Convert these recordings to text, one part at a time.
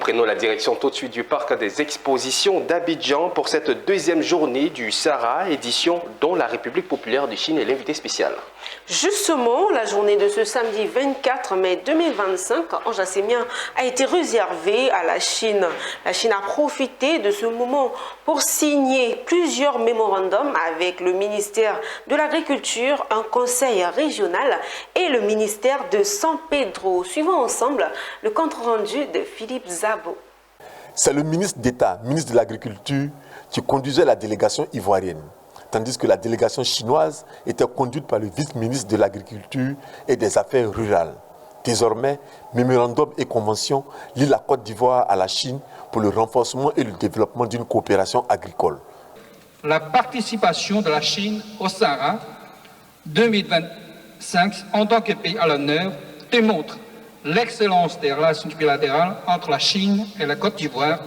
prenons la direction tout de suite du parc des expositions d'Abidjan pour cette deuxième journée du Sahara, édition dont la République populaire de Chine est l'invité spécial. Justement, la journée de ce samedi 24 mai 2025 en Jassémien a été réservée à la Chine. La Chine a profité de ce moment pour signer plusieurs mémorandums avec le ministère de l'Agriculture, un conseil régional et le ministère de San Pedro. Suivons ensemble le compte-rendu de Philippe Zabo. C'est le ministre d'État, ministre de l'Agriculture, qui conduisait la délégation ivoirienne, tandis que la délégation chinoise était conduite par le vice-ministre de l'Agriculture et des Affaires rurales. Désormais, mémorandum et convention lient la Côte d'Ivoire à la Chine pour le renforcement et le développement d'une coopération agricole. La participation de la Chine au Sahara 2025 en tant que pays à l'honneur démontre l'excellence des relations bilatérales entre la Chine et la Côte d'Ivoire,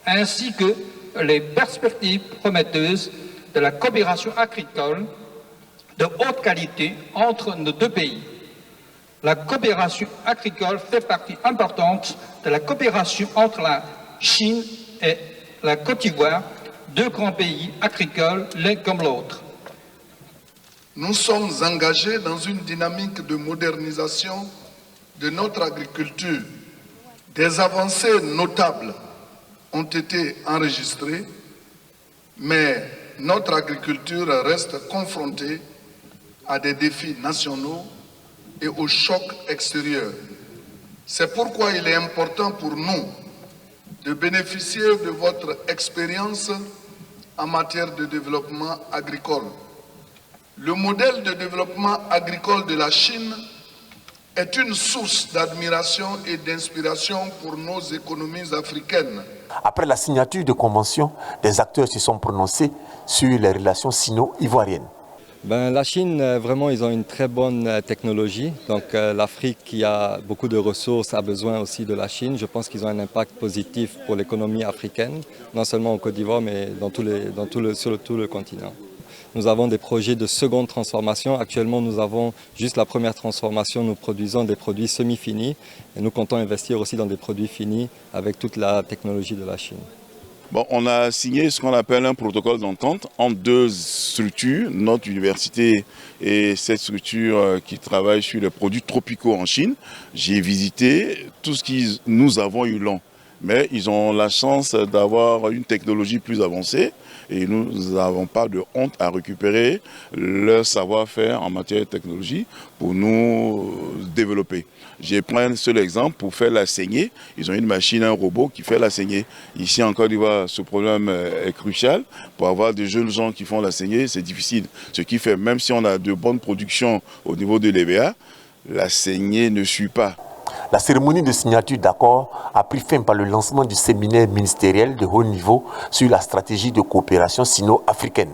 ainsi que les perspectives prometteuses de la coopération agricole de haute qualité entre nos deux pays. La coopération agricole fait partie importante de la coopération entre la Chine et la Côte d'Ivoire, deux grands pays agricoles l'un comme l'autre. Nous sommes engagés dans une dynamique de modernisation de notre agriculture. Des avancées notables ont été enregistrées, mais notre agriculture reste confrontée à des défis nationaux et aux chocs extérieurs. C'est pourquoi il est important pour nous de bénéficier de votre expérience en matière de développement agricole. Le modèle de développement agricole de la Chine est une source d'admiration et d'inspiration pour nos économies africaines. Après la signature de convention, des acteurs se sont prononcés sur les relations sino-ivoiriennes. La Chine, vraiment, ils ont une très bonne technologie. Donc l'Afrique, qui a beaucoup de ressources, a besoin aussi de la Chine. Je pense qu'ils ont un impact positif pour l'économie africaine, non seulement en Côte d'Ivoire, mais sur tout le continent. Nous avons des projets de seconde transformation. Actuellement, nous avons juste la première transformation. Nous produisons des produits semi-finis et nous comptons investir aussi dans des produits finis avec toute la technologie de la Chine. Bon, on a signé ce qu'on appelle un protocole d'entente entre deux structures, notre université et cette structure qui travaille sur les produits tropicaux en Chine. J'ai visité tout ce que nous avons eu long, mais ils ont la chance d'avoir une technologie plus avancée et nous n'avons pas de honte à récupérer leur savoir-faire en matière de technologie pour nous développer. Je prends un seul exemple pour faire la saignée. Ils ont une machine, un robot qui fait la saignée. Ici en Côte d'Ivoire, ce problème est crucial. Pour avoir des jeunes gens qui font la saignée, c'est difficile. Ce qui fait, même si on a de bonnes productions au niveau de l'EVA, la saignée ne suit pas. La cérémonie de signature d'accord a pris fin par le lancement du séminaire ministériel de haut niveau sur la stratégie de coopération sino-africaine.